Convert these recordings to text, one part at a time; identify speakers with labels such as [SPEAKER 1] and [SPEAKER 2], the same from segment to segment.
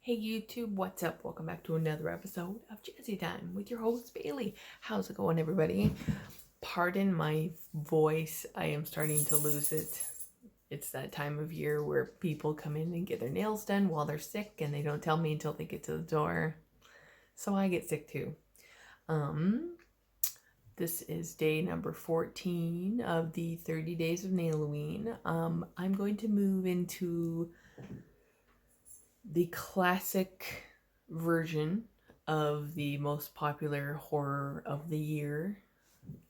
[SPEAKER 1] Hey YouTube, what's up? Welcome back to another episode of Jazzy Time with your host Bailey. How's it going, everybody? Pardon my voice, I am starting to lose it. It's that time of year where people come in and get their nails done while they're sick and they don't tell me until they get to the door. So I get sick too. This is day number 14 of the 30 Days of NAIL-O-WEEN. I'm going to move into the classic version of the most popular horror of the year,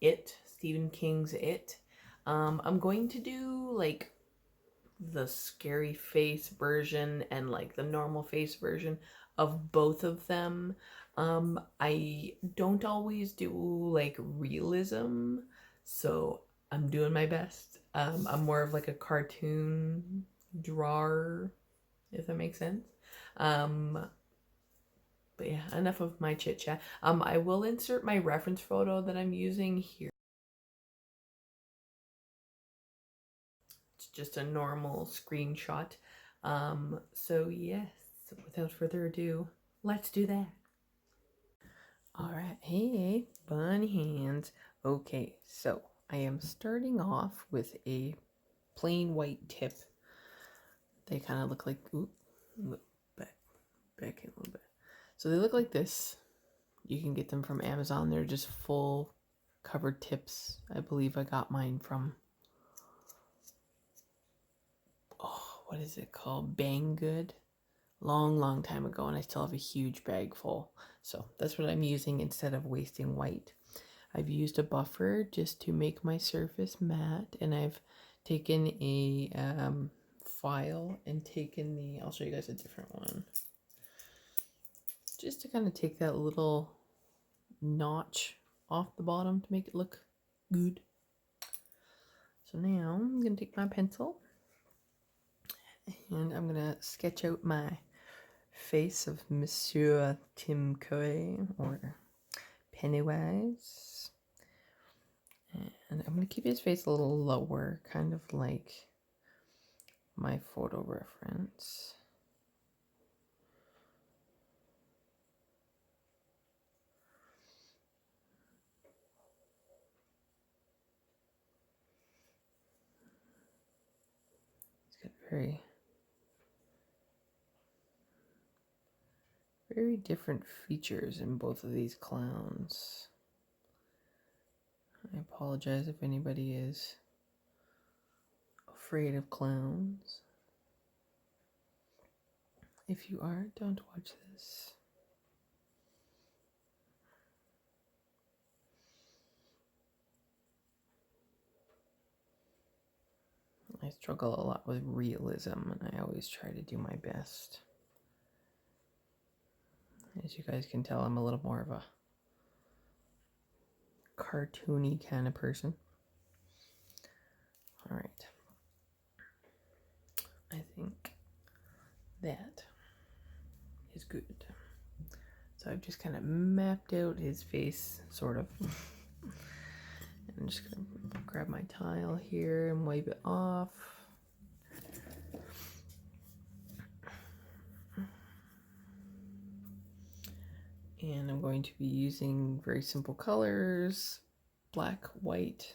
[SPEAKER 1] It, Stephen King's It. I'm going to do like the scary face version and like the normal face version of both of them. I don't always do like realism, so I'm doing my best. I'm more of like a cartoon drawer, if that makes sense. But yeah, enough of my chit chat. I will insert my reference photo that I'm using here. It's just a normal screenshot. So yes, without further ado, let's do that. All right, hey, bunny hands. Okay, so I am starting off with a plain white tip. They kind of look like, back in a little bit. So they look like this. You can get them from Amazon. They're just full covered tips. I believe I got mine from, what is it called? Banggood. Long time ago, and I still have a huge bag full. So that's what I'm using instead of wasting white. I've used a buffer just to make my surface matte, and I've taken a file and taken the, I'll show you guys a different one, just to kind of take that little notch off the bottom to make it look good. So now I'm going to take my pencil and I'm going to sketch out my face of Monsieur Tim Curry, or Pennywise. And I'm going to keep his face a little lower, kind of like my photo reference. He's got very different features in both of these clowns. I apologize if anybody is afraid of clowns. If you are, don't watch this. I struggle a lot with realism, and I always try to do my best. As you guys can tell, I'm a little more of a cartoony kind of person. All right. I think that is good. So I've just kind of mapped out his face, sort of. I'm just going to grab my tile here and wipe it off. And I'm going to be using very simple colors, black, white,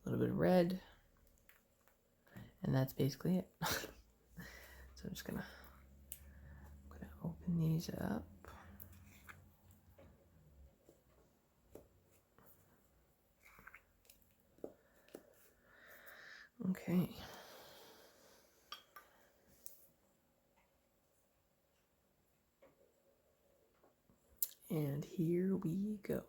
[SPEAKER 1] a little bit of red, and that's basically it. So I'm just gonna open these up. Okay. And here we go.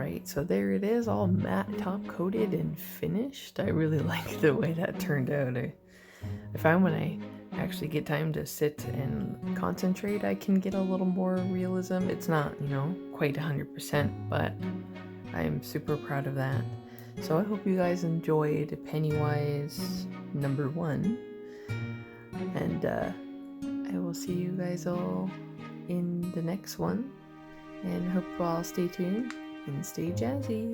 [SPEAKER 1] Alright, so there it is, all matte top coated and finished. I really like the way that turned out. I find when I actually get time to sit and concentrate, I can get a little more realism. It's not, you know, quite 100%, but I'm super proud of that. So I hope you guys enjoyed Pennywise number 1. And I will see you guys all in the next one. And hope you all stay tuned and stay jazzy.